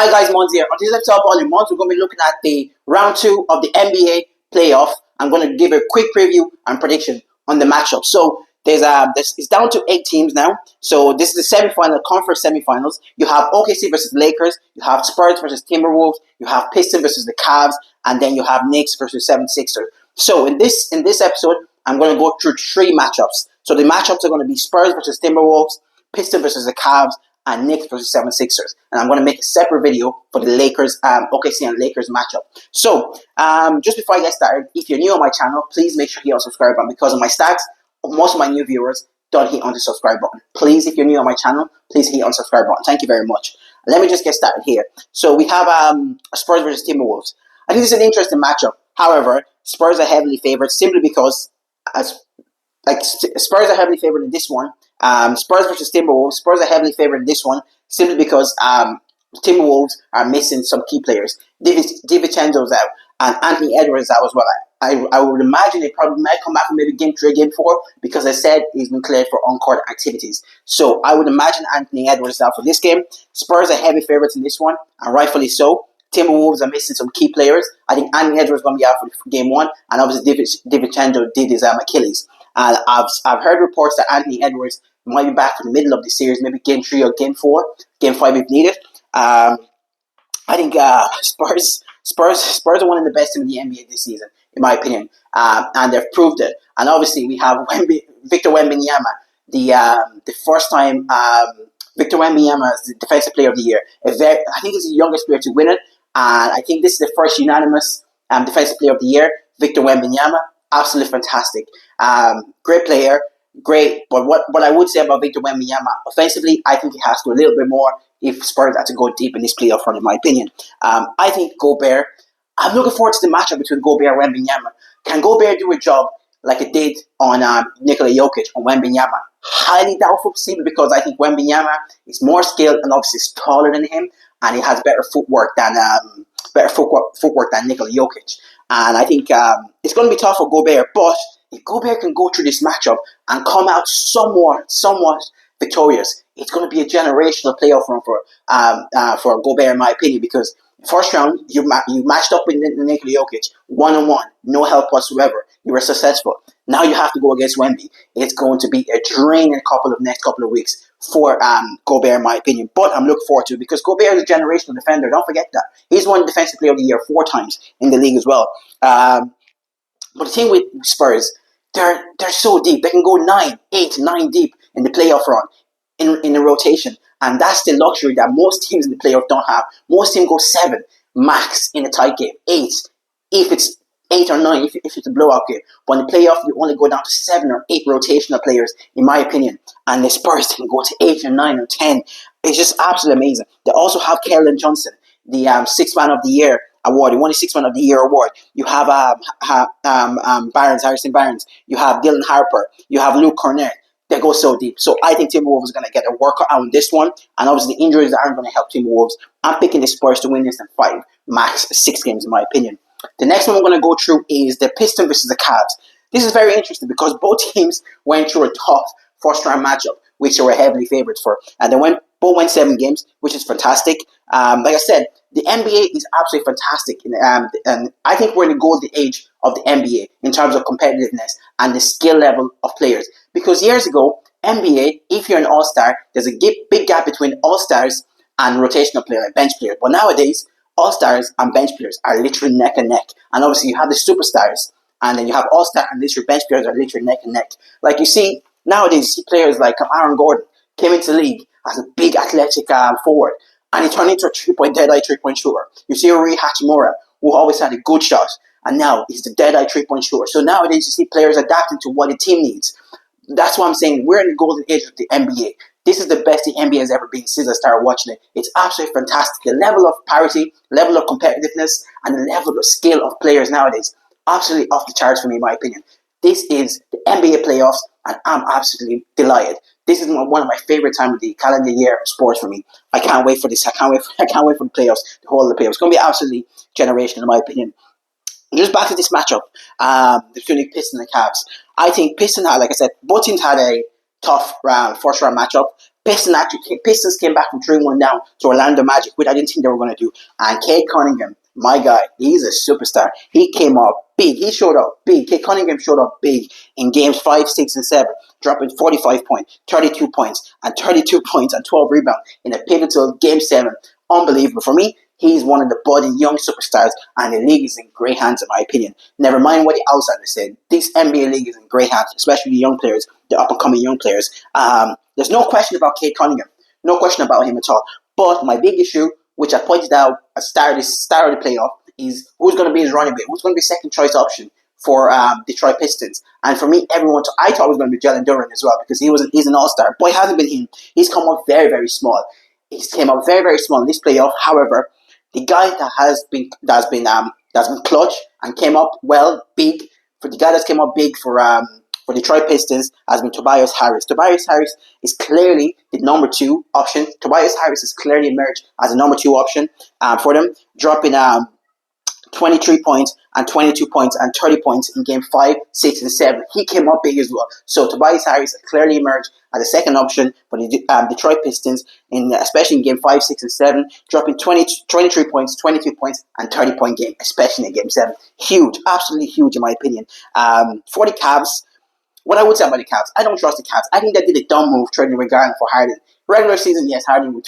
Hi guys, Mons here. On this episode of Volume Mons, we're going to be looking at the round 2 of the NBA playoff. I'm going to give a quick preview and prediction on the matchup. So it's down to 8 teams now. So this is the semi-final, conference semi-finals. You have OKC versus Lakers. You have Spurs versus Timberwolves. You have Pistons versus the Cavs, and then you have Knicks versus 76ers. So in this episode, I'm going to go through 3 matchups. So the matchups are going to be Spurs versus Timberwolves, Pistons versus the Cavs, and Knicks versus 76ers. And I'm going to make a separate video for the Lakers, OKC and Lakers matchup. So, just before I get started, if you're new on my channel, please make sure you hit on subscribe button, because of my stats, most of my new viewers don't hit on the subscribe button. Please, if you're new on my channel, please hit on the subscribe button. Thank you very much. Let me just get started here. So we have Spurs versus Timberwolves. I think this is an interesting matchup. However, Spurs are heavily favored simply because Spurs are heavily favored in this one. Spurs versus Timberwolves. Spurs are heavily favored in this one simply because Timberwolves are missing some key players. DiVincenzo's out and Anthony Edwards is out as well. I would imagine they probably might come back for maybe game 3 or game 4 because I said he's been cleared for on-court activities. So I would imagine Anthony Edwards is out for this game. Spurs are heavy favorites in this one, and rightfully so. Timberwolves are missing some key players. I think Anthony Edwards is going to be out for game 1, and obviously DiVincenzo did his Achilles. And I've heard reports that Anthony Edwards might be back in the middle of the series, maybe game 3 or game 4, game 5 if needed. I think Spurs are one of the best in the NBA this season, in my opinion, and they've proved it. And obviously we have Victor Wembanyama, the first time Victor Wembanyama is the Defensive Player of the Year. I think he's the youngest player to win it, and I think this is the first unanimous Defensive Player of the Year. Victor Wembanyama, absolutely fantastic, great player. Great, but what I would say about Victor Wembanyama, offensively, I think he has to do a little bit more if Spurs had to go deep in this playoff run, in my opinion. I think Gobert, I'm looking forward to the matchup between Gobert and Wembanyama. Can Gobert do a job like it did on Nikola Jokic on Wembanyama? Highly doubtful, simply because I think Wembanyama is more skilled and obviously is taller than him, and he has better footwork than Nikola Jokic. And I think it's going to be tough for Gobert, but if Gobert can go through this matchup and come out somewhat victorious, it's going to be a generational playoff run for Gobert, in my opinion, because first round you matched up with Nikola Jokic 1-on-1, no help whatsoever. You were successful. Now you have to go against Wemby. It's going to be a draining next couple of weeks for Gobert, in my opinion. But I'm looking forward to it because Gobert is a generational defender. Don't forget that. He's won Defensive Player of the Year 4 times in the league as well. But the thing with Spurs, they're so deep. They can go 9 deep in the playoff run in a rotation. And that's the luxury that most teams in the playoff don't have. Most teams go 7 max in a tight game. 8 if it's 8 or 9 if it's a blowout game. But in the playoff, you only go down to 7 or 8 rotational players, in my opinion. And the Spurs can go to 8 or 9 or 10. It's just absolutely amazing. They also have Keldon Johnson, the 6th Man of the Year award. He won the 6th Man of the Year award. You have Harrison Barnes. You have Dylan Harper. You have Luke Cornett. They go so deep. So I think Timberwolves is going to get a workout on this one. And obviously the injuries aren't going to help Timberwolves. I'm picking the Spurs to win this in 5, max 6 games, in my opinion. The next one we're going to go through is the Pistons versus the Cavs. This is very interesting because both teams went through a tough first-round matchup, which they were heavily favored for. And both went 7 games, which is fantastic. Like I said, the NBA is absolutely fantastic. And I think we're in the golden age of the NBA in terms of competitiveness and the skill level of players. Because years ago, NBA, if you're an all-star, there's a big gap between all-stars and rotational players, like bench players. But nowadays, all-stars and bench players are literally neck and neck. And obviously, you have the superstars, and then you have all-star, and literally bench players are literally neck and neck. Like you see, nowadays, you see players like Aaron Gordon came into the league as a big athletic forward, and he turned into a dead-eye three-point shooter. You see Rui Hachimura, who always had a good shot, and now he's the dead-eye three-point shooter. So nowadays, you see players adapting to what the team needs. That's why I'm saying we're in the golden age of the NBA. This is the best the NBA has ever been since I started watching it. It's absolutely fantastic. The level of parity, level of competitiveness, and the level of skill of players nowadays, absolutely off the charts for me, in my opinion. This is the NBA playoffs, and I'm absolutely delighted. This is one of my favorite times of the calendar year of sports for me. I can't wait for this. I can't wait for the playoffs, the whole of the playoffs. It's going to be absolutely generational, in my opinion. Just back to this matchup between the Pistons and the Cavs. I think Pistons had, like I said, both teams had a tough first round matchup. Pistons came back from 3-1 down to Orlando Magic, which I didn't think they were going to do. And Cade Cunningham, my guy, he's a superstar. He came up big. He showed up big. Cade Cunningham showed up big in games 5, 6, and 7, dropping 45 points, 32 points, and 32 points and 12 rebounds in a pivotal game 7. Unbelievable. For me, he's one of the budding young superstars, and the league is in great hands, in my opinion. Never mind what the outsiders said. This NBA league is in great hands, especially the young players, the up-and-coming young players. There's no question about Cade Cunningham. No question about him at all. But my big issue, which I pointed out at the start of the playoff, is who's going to be his running back? Who's going to be second choice option for Detroit Pistons? And for me, I thought it was going to be Jalen Duren as well, because he's an all-star. But he hasn't been him. He's come up very, very small. He's came up very, very small in this playoff. However, the guy that's been clutch and came up big, for the guy that's came up big for Detroit Pistons has been Tobias Harris. Tobias Harris is clearly the number 2 option. Tobias Harris has clearly emerged as a number 2 option for them, dropping 23 points and 22 points and 30 points in game 5, 6, and 7. He came up big as well. So Tobias Harris clearly emerged as a second option for the Detroit Pistons, especially in game 5, 6, and 7, dropping 23 points, 22 points, and 30-point game, especially in game 7. Huge, absolutely huge in my opinion. For the Cavs, what I would say about the Cavs, I don't trust the Cavs. I think they did a dumb move trading Garland for Harden. Regular season, yes, honeymoon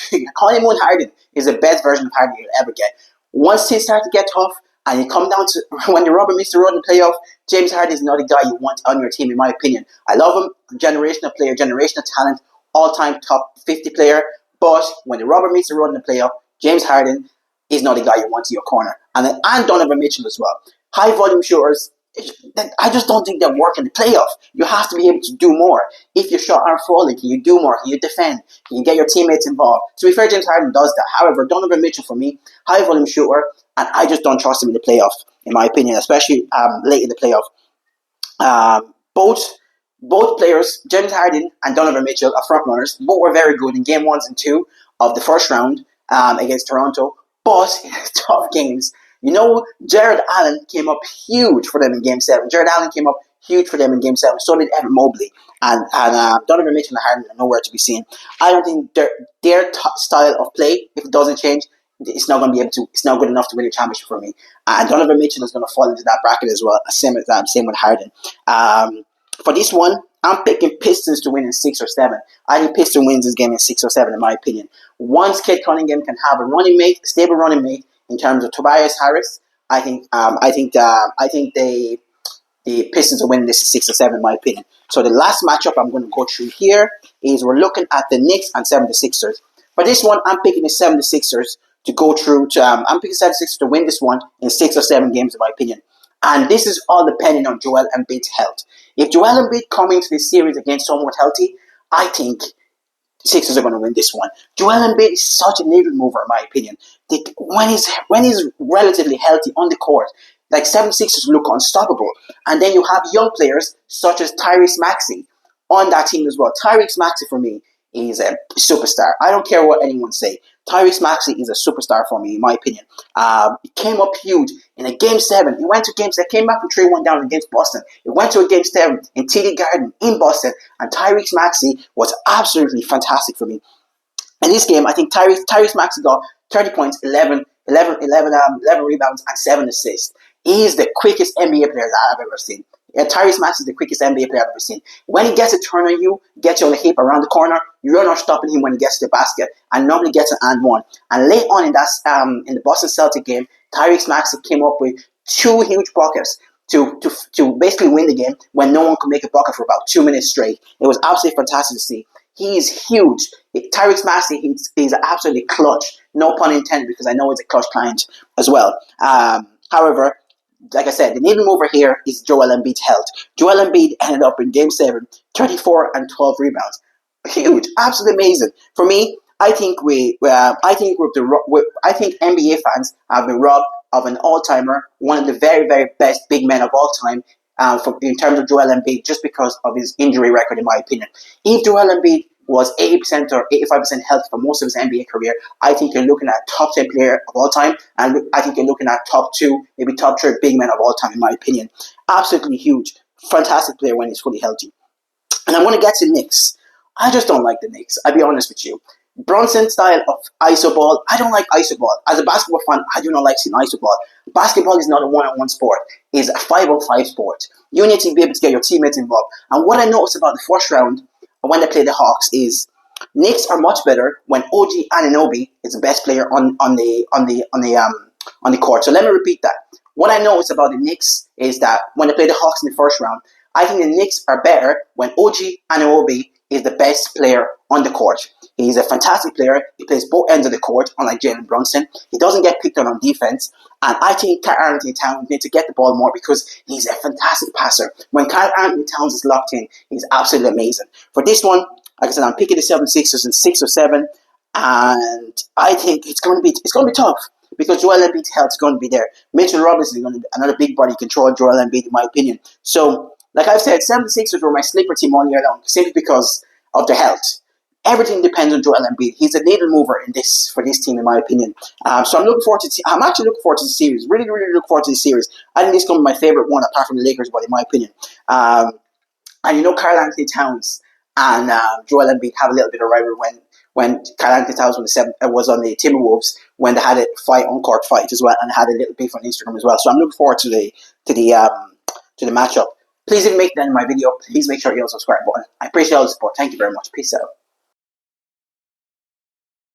Harden is the best version of Harden you'll ever get. Once things start to get tough, and you come down to when the rubber meets the road in the playoff, James Harden is not a guy you want on your team, in my opinion. I love him, generational player, generational talent, all-time top 50 player. But when the rubber meets the road in the playoff, James Harden is not a guy you want in your corner. And Donovan Mitchell as well. High-volume shooters, I just don't think they work in the playoff. You have to be able to do more. If your shot are falling, can you do more? Can you defend? Can you get your teammates involved? To be fair, James Harden does that. However, Donovan Mitchell, for me, high-volume shooter, and I just don't trust him in the playoff, in my opinion, especially late in the playoff. Both players, James Harden and Donovan Mitchell, are front runners. Both were very good in game 1 and 2 of the first round against Toronto. But in tough games, Jared Allen came up huge for them in game 7. Jared Allen came up huge for them in game 7. So did Evan Mobley. And Donovan Mitchell and Harden are nowhere to be seen. I don't think their style of play, if it doesn't change, it's not going to be able to. It's not good enough to win a championship for me. And Donovan Mitchell is going to fall into that bracket as well. Same with Harden. For this one, I'm picking Pistons to win in 6 or 7. I think Pistons wins this game in 6 or 7, in my opinion. Once Cade Cunningham can have a stable running mate in terms of Tobias Harris, I think the Pistons will win this in 6 or 7, in my opinion. So the last matchup I'm going to go through here is we're looking at the Knicks and 76ers. For this one, I'm picking the 76ers to go through to. I'm picking 76ers to win this one in 6 or 7 games, in my opinion. And this is all depending on Joel Embiid's health. If Joel Embiid coming into this series again somewhat healthy, I think the Sixers are going to win this one. Joel Embiid is such a needle mover, in my opinion. When he's relatively healthy on the court, like 76ers look unstoppable. And then you have young players such as Tyrese Maxey on that team as well. Tyrese Maxey, for me, is a superstar. I don't care what anyone say. Tyrese Maxey is a superstar for me, in my opinion. He came up huge in a game 7. He went to games that came back from 3-1 down against Boston. He went to a game 7 in TD Garden in Boston, and Tyrese Maxey was absolutely fantastic for me. In this game, I think Tyrese Maxey got 30 points, 11 rebounds, and 7 assists. He is the quickest NBA player that I've ever seen. Tyrese Maxey is the quickest NBA player I've ever seen. When he gets a turn on you, gets you on the hip around the corner, you're not stopping him when he gets to the basket, and normally gets an and one. And late on in the Boston Celtic game, Tyrese Maxey came up with 2 huge buckets to basically win the game when no one could make a bucket for about 2 minutes straight. It was absolutely fantastic to see. He is huge. Tyrese Maxey, he's absolutely clutch. No pun intended, because I know he's a clutch client as well. However, like I said, the needle mover here is Joel Embiid's health. Joel Embiid ended up in Game 7, 34 and 12 rebounds. Huge, absolutely amazing. For me, I think I think NBA fans have been robbed of an all-timer, one of the very, very best big men of all time, in terms of Joel Embiid, just because of his injury record, in my opinion. If Joel Embiid was 80% or 85% healthy for most of his NBA career, I think you're looking at a top 10 player of all time, and I think you're looking at top 2, maybe top 3 big men of all time, in my opinion. Absolutely huge. Fantastic player when he's fully healthy. And I'm going to get to Knicks. I just don't like the Knicks. I'll be honest with you. Brunson's style of iso ball, I don't like iso ball. As a basketball fan, I do not like seeing iso ball. Basketball is not a one-on-one sport. It's a 5-on-5 sport. You need to be able to get your teammates involved. And what I noticed about the first round when they play the Hawks is Knicks are much better when OG Anunoby is the best player on the court. So let me repeat that. What I noticed about the Knicks is that when they play the Hawks in the first round, I think the Knicks are better when OG Anunoby is the best player on the court. He's a fantastic player. He plays both ends of the court, unlike Jalen Brunson. He doesn't get picked on defense. And I think Karl Anthony Towns needs to get the ball more because he's a fantastic passer. When Karl Anthony Towns is locked in, he's absolutely amazing. For this one, like I said, I'm picking the 76ers in 6 or 7. And I think it's going to be tough because Joel Embiid's health is going to be there. Mitchell Robinson is going to be another big body control Joel Embiid, in my opinion. So, like I've said, 76ers were my sleeper team all year long, simply because of their health. Everything depends on Joel Embiid. He's a needle mover for this team, in my opinion. So I'm actually looking forward to the series. Really, really looking forward to the series. I think this is going to be my favorite one, apart from the Lakers, but in my opinion. And you know, Karl Anthony Towns and Joel Embiid have a little bit of rivalry when Karl Anthony Towns was on the Timberwolves, when they had a on-court fight as well, and had a little beef on Instagram as well. So I'm looking forward to the matchup. Please, if you make that in my video, please make sure you hit the subscribe button. I appreciate all the support. Thank you very much. Peace out.